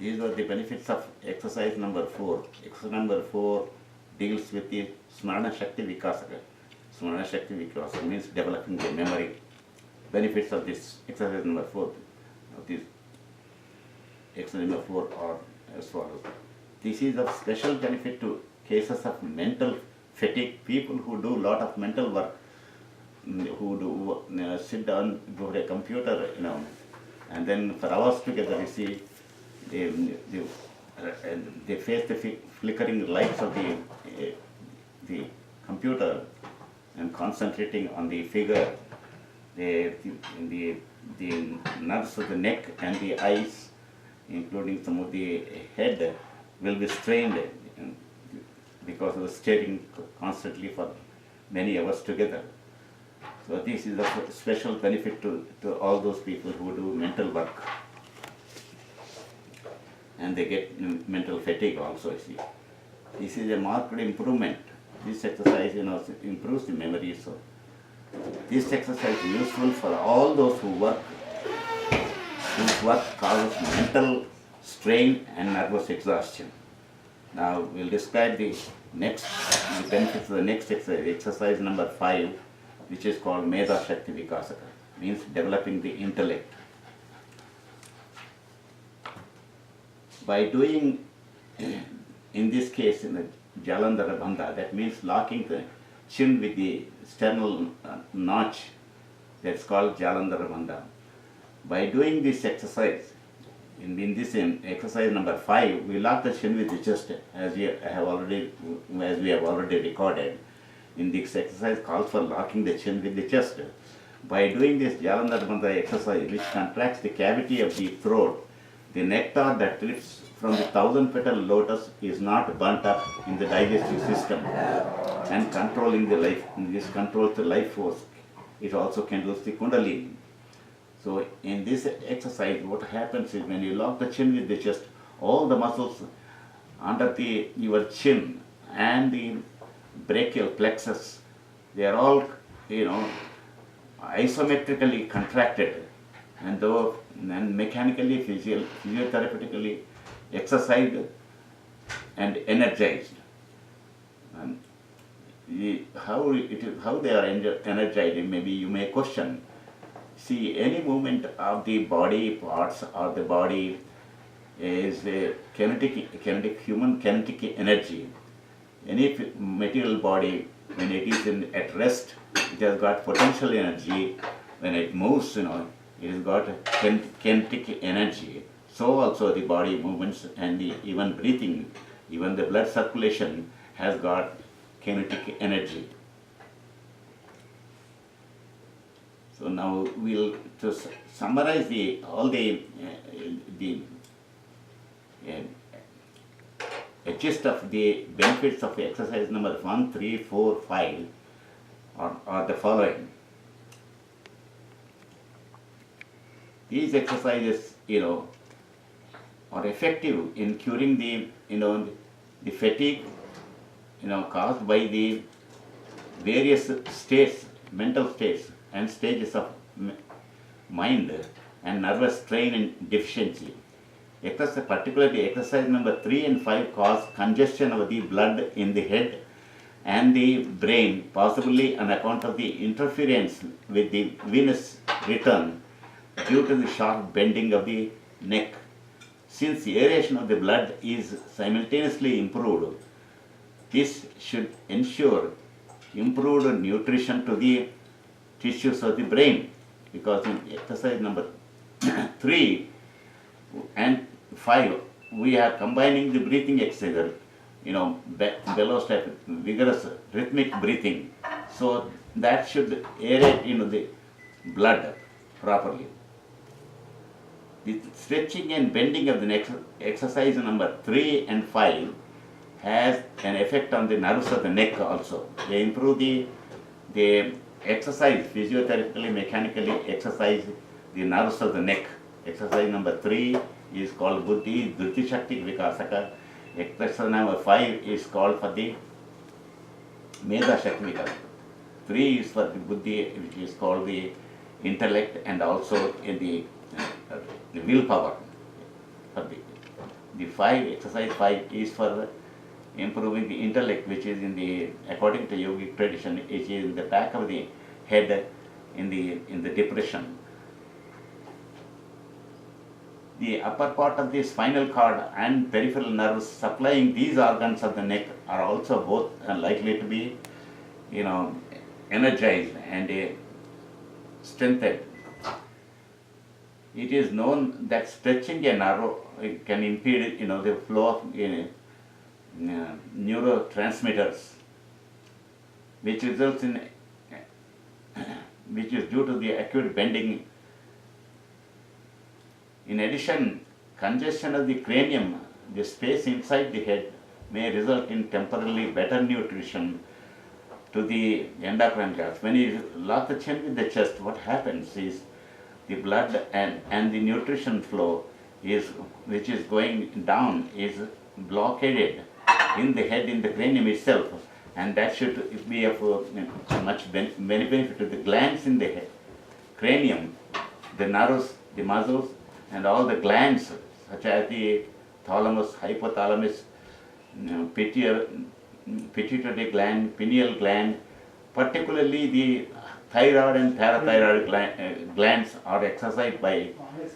These are the benefits of exercise number 4. Exercise number 4 deals with the Smarana Shakti Vikasaka. Smarana Shakti Vikasaka means developing the memory. Benefits of this exercise number 4. Of this exercise number 4 are as follows. This is of special benefit to cases of mental fatigue, people who do lot of mental work, who do sit down before a computer, and then for hours together, you see, they face the flickering lights of the computer and concentrating on the figure, the nerves of the neck and the eyes, including some of the head, will be strained because of staring constantly for many hours together. So this is a special benefit to all those people who do mental work. And they get mental fatigue also, you see. This is a marked improvement. This exercise, improves the memory. So this exercise is useful for all those whose work causes mental strain and nervous exhaustion. Now we'll describe the benefits of the next exercise number 5, which is called Medha Shakti Vikasaka, means developing the intellect. By doing, in this case, in the Jalandhara Bandha, that means locking the chin with the sternal notch, that's called Jalandhara Bandha. By doing this exercise, in this exercise number 5, we lock the chin with the chest, as we have already recorded. In this exercise calls for locking the chin with the chest. By doing this Jalandhara Bandha exercise, which contracts the cavity of the throat, the nectar that drips from the 1,000-petal lotus is not burnt up in the digestive system and controlling the life. This controls the life force. It also controls the kundalini. So in this exercise, what happens is when you lock the chin with the chest, all the muscles under your chin and the brachial plexus, they are all, isometrically contracted, and mechanically, physiotherapeutically exercised and energized. And how they are energized, maybe you may question. See, any movement of the body parts or the body is a human kinetic energy. Any material body, when it is at rest, it has got potential energy. When it moves, it has got kinetic energy. So also the body movements and even breathing, even the blood circulation has got kinetic energy. So now we'll just summarize all the a gist of the benefits of exercise number 1, 3, 4, 5 are the following. These exercises, are effective in curing the fatigue, caused by the various states, mental states and stages of mind and nervous strain and deficiency. Particularly exercise number 3 and 5 cause congestion of the blood in the head and the brain, possibly on account of the interference with the venous return due to the sharp bending of the neck. Since the aeration of the blood is simultaneously improved, this should ensure improved nutrition to the tissues of the brain, because in exercise number 3 and 5, we are combining the breathing exercise, bellows type, vigorous rhythmic breathing. So that should aerate the blood properly. The stretching and bending of the neck, exercise number 3 and 5 has an effect on the nerves of the neck also. They improve the exercise, physiotherapically, mechanically exercise the nerves of the neck. Exercise number 3 is called Buddhi Dhruti Shakti Vikasaka. Exercise number 5 is called for the Medha Shakti Vikasaka. 3 is for the Buddhi, which is called the intellect, and also in the willpower. The five, exercise 5 is for improving the intellect, which is in the, according to yogic tradition, it is in the back of the head, in the depression. The upper part of the spinal cord and peripheral nerves supplying these organs of the neck are also both likely to be, energized and strengthened. It is known that stretching a nerve can impede, the flow of neurotransmitters, which results in, which is due to the acute bending. In addition, congestion of the cranium, the space inside the head, may result in temporarily better nutrition to the endocrine glands. When you lock the chin with the chest, what happens is the blood and the nutrition flow which is going down is blockaded in the head, in the cranium itself, and that should be of much benefit to the glands in the head, cranium, the nerves, the muscles, and all the glands such as the thalamus, hypothalamus, pituitary gland, pineal gland, particularly the thyroid and parathyroid glands are exercised by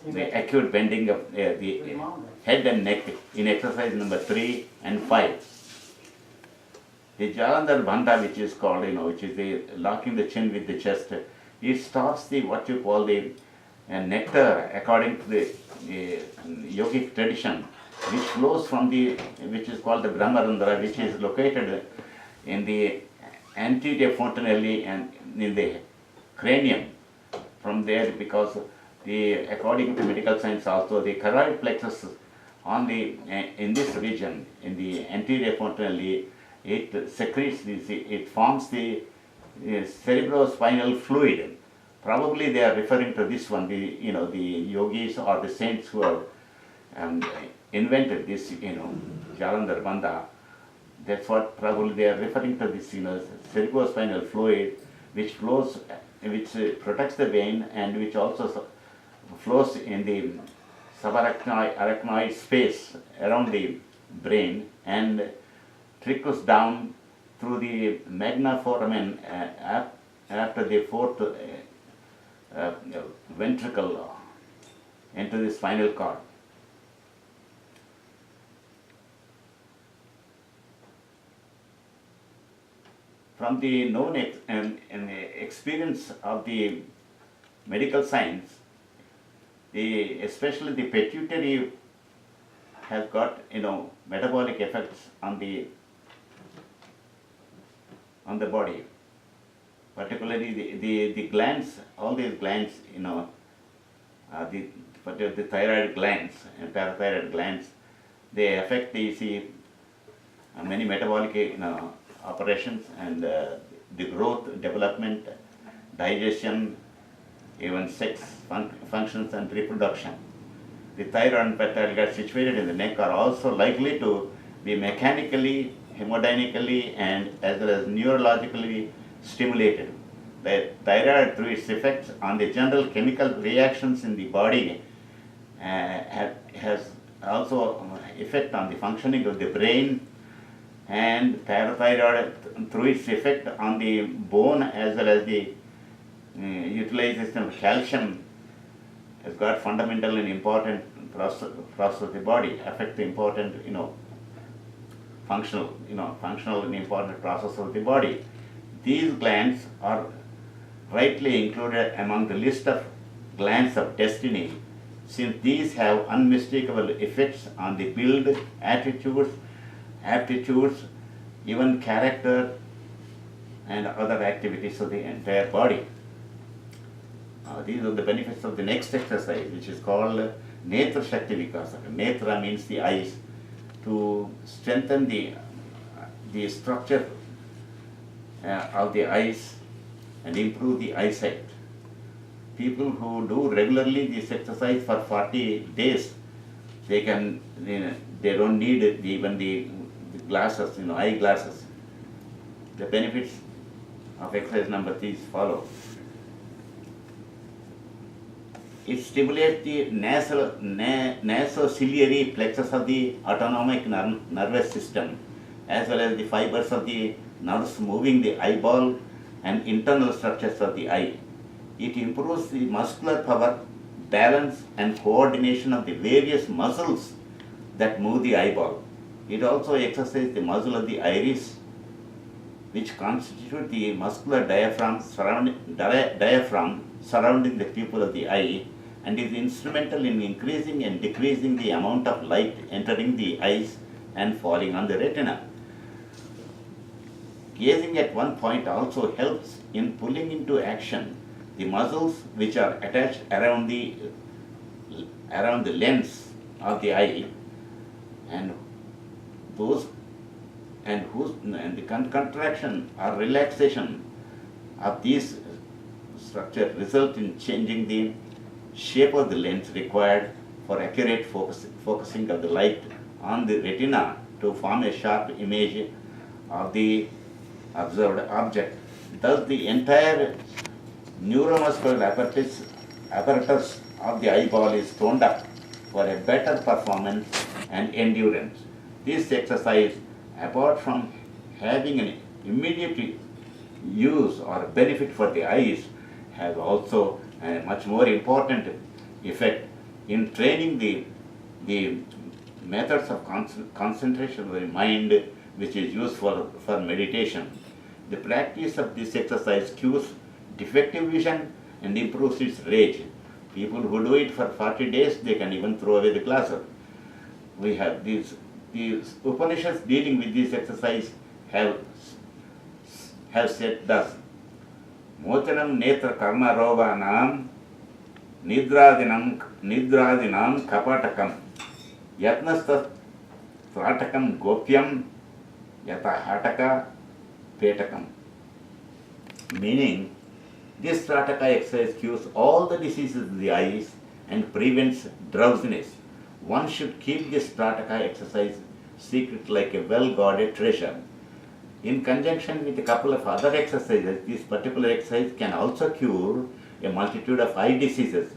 the acute bending of the head and neck in exercise number 3 and 5. The Jalandhar Bandha, which is called, which is the locking the chin with the chest, it stops the what you call the nectar, according to the yogic tradition, which flows from which is called the Brahmarandhra, which is located in the anterior fontanelle and in the cranium. From there, because according to medical science also, the choroid plexus in this region, in the anterior fontanelle, it secretes it forms the cerebrospinal fluid. Probably they are referring to this one, the yogis or the saints who have invented this, Jalandhar Bandha. That's what probably they are referring to this, cerebrospinal fluid, which flows, which protects the vein and which also flows in the subarachnoid space around the brain and trickles down through the magna foramen after the fourth ventricle into the spinal cord. From the known and the experience of the medical science, especially the pituitary has got metabolic effects on the body. Particularly the glands, all these glands, the thyroid glands and parathyroid glands, they affect many metabolic operations and the growth, development, digestion, even sex functions and reproduction. The thyroid and parathyroid glands situated in the neck are also likely to be mechanically, hemodynamically, and as well as neurologically stimulated. The thyroid, through its effects on the general chemical reactions in the body, has also effect on the functioning of the brain, and parathyroid, through its effect on the bone as well as the utilization of calcium, has got fundamental and important process of the body, affect the important, functional and important process of the body. These glands are rightly included among the list of glands of destiny, since these have unmistakable effects on the build, attitudes, aptitudes, even character and other activities of the entire body. These are the benefits of the next exercise, which is called Netra Shakti Vikasaka. Netra means the eyes, to strengthen the structure of the eyes and improve the eyesight. People who do regularly this exercise for 40 days, they don't need even the glasses, eye glasses. The benefits of exercise number 3 follow. It stimulates the nasociliary plexus of the autonomic nervous system, as well as the fibers of the nerves moving the eyeball and internal structures of the eye. It improves the muscular power, balance, and coordination of the various muscles that move the eyeball. It also exercises the muscle of the iris, which constitute the muscular diaphragm surrounding the pupil of the eye, and is instrumental in increasing and decreasing the amount of light entering the eyes and falling on the retina. Gazing at one point also helps in pulling into action the muscles which are attached around the lens of the eye, and those and the contraction or relaxation of these structure result in changing the shape of the lens required for accurate focusing of the light on the retina to form a sharp image of the observed object. Thus, the entire neuromuscular apparatus of the eyeball is toned up for a better performance and endurance. This exercise, apart from having an immediate use or benefit for the eyes, has also a much more important effect in training the methods of concentration of the mind, which is useful for meditation. The practice of this exercise cures defective vision and improves its range. People who do it for 40 days, they can even throw away the glasses. We have these Upanishads dealing with this exercise have said thus: Mochanam netra karma roganam nidradinam kapatakam yatnasta tratakam gopyam yata hataka petakam. Meaning, this Strataka exercise cures all the diseases of the eyes and prevents drowsiness. One should keep this Strataka exercise secret like a well-guarded treasure. In conjunction with a couple of other exercises, this particular exercise can also cure a multitude of eye diseases.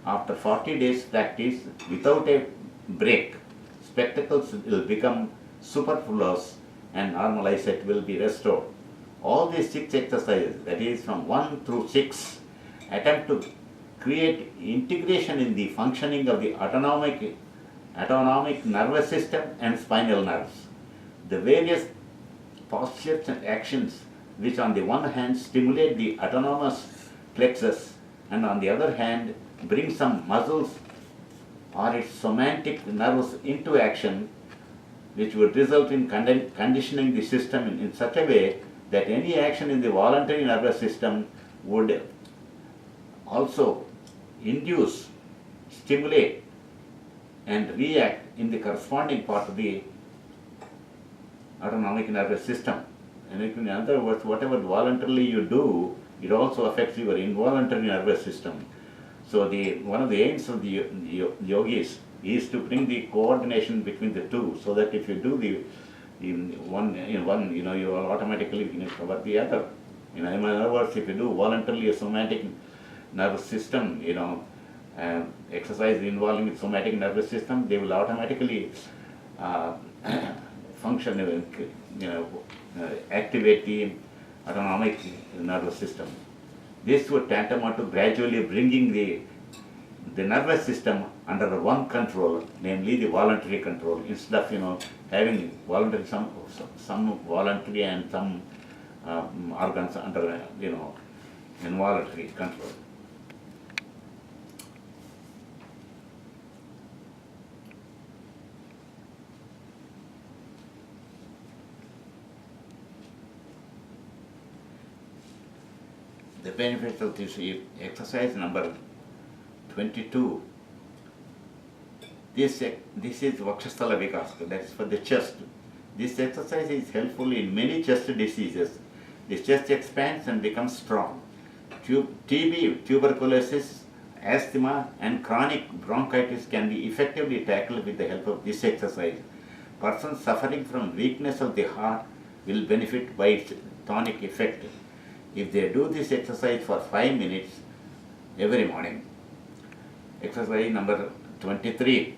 After 40 days practice without a break, spectacles will become superfluous and normal eyesight will be restored. All these 6 exercises, that is from 1 through 6, attempt to create integration in the functioning of the autonomic nervous system and spinal nerves. The various postures and actions which on the one hand stimulate the autonomous plexus and on the other hand bring some muscles or its somatic nerves into action, which would result in conditioning the system in such a way that any action in the voluntary nervous system would also induce, stimulate, and react in the corresponding part of the autonomic nervous system. And in other words, whatever voluntarily you do, it also affects your involuntary nervous system. So one of the aims of the yogis is to bring the coordination between the two, so that if you do the one, you will automatically cover the other. In other words, if you do voluntarily a somatic nervous system, exercise involving the somatic nervous system, they will automatically function, activate the autonomic nervous system. This would tantamount to gradually bringing the nervous system under one control, namely the voluntary control, instead of having voluntary some voluntary and some organs under involuntary control. The benefits of this exercise number 22. This is Vakshasthala Vikasa, that is for the chest. This exercise is helpful in many chest diseases. The chest expands and becomes strong. TB, tuberculosis, asthma, and chronic bronchitis can be effectively tackled with the help of this exercise. Persons suffering from weakness of the heart will benefit by its tonic effect if they do this exercise for 5 minutes every morning. exercise number 23.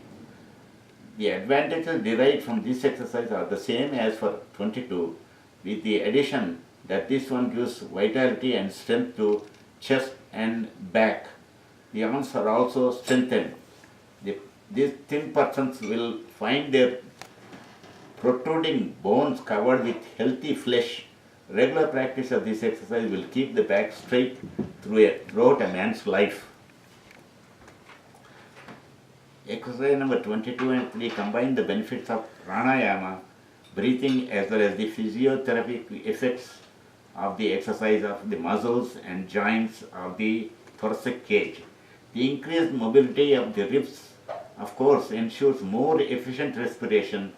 The advantages derived from this exercise are the same as for 22, with the addition that this one gives vitality and strength to chest and back. The arms are also strengthened. These thin persons will find their protruding bones covered with healthy flesh. Regular practice of this exercise will keep the back straight throughout a man's life. Exercise number 22 and 3 combine the benefits of pranayama, breathing, as well as the physiotherapeutic effects of the exercise of the muscles and joints of the thoracic cage. The increased mobility of the ribs, of course, ensures more efficient respiration,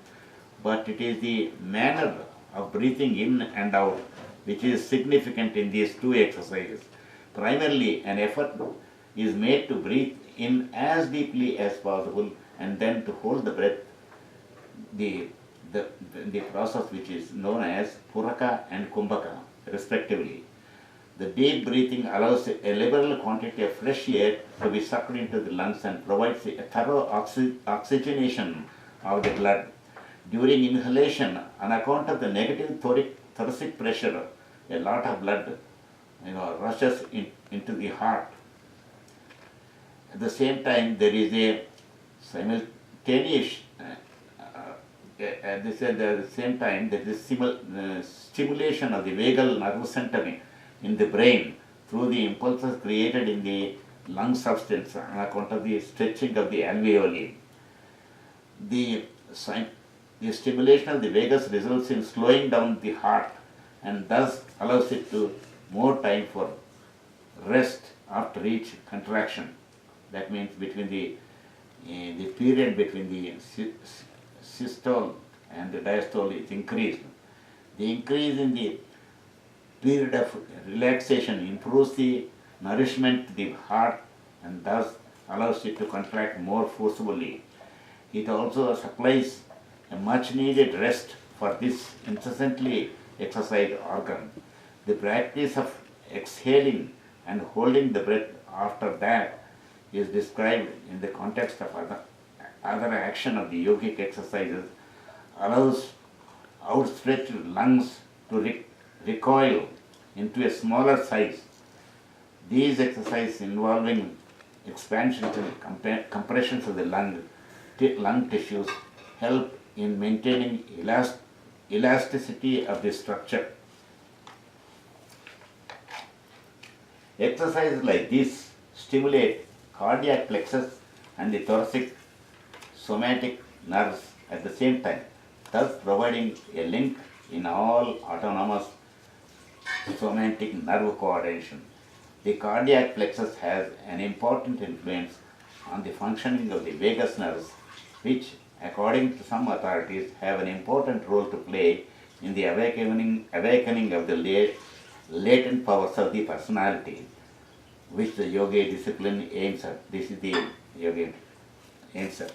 but it is the manner of breathing in and out which is significant in these two exercises. Primarily, an effort is made to breathe in as deeply as possible and then to hold the breath, the process which is known as Puraka and Kumbhaka respectively. The deep breathing allows a liberal quantity of fresh air to be sucked into the lungs and provides a thorough oxygenation of the blood. During inhalation, on account of the negative thoracic pressure, a lot of blood rushes into the heart. At the same time, there is a simultaneous stimulation of the vagal nerve center in the brain through the impulses created in the lung substance on account of the stretching of the alveoli. The stimulation of the vagus results in slowing down the heart and thus allows it to more time for rest after each contraction. That means between the period between the systole and the diastole is increased. The increase in the period of relaxation improves the nourishment to the heart and thus allows it to contract more forcibly. It also supplies a much needed rest for this incessantly exercised organ. The practice of exhaling and holding the breath after that is described in the context of other action of the yogic exercises, allows outstretched lungs to recoil into a smaller size. These exercises involving expansions and compressions of the lung tissues help in maintaining elasticity of the structure. Exercises like this stimulate cardiac plexus and the thoracic somatic nerves at the same time, thus providing a link in all autonomous somatic nerve coordination. The cardiac plexus has an important influence on the functioning of the vagus nerves, which, according to some authorities, have an important role to play in the awakening of the latent powers of the personality, which the yoga discipline aims at. This is the yoga aims at.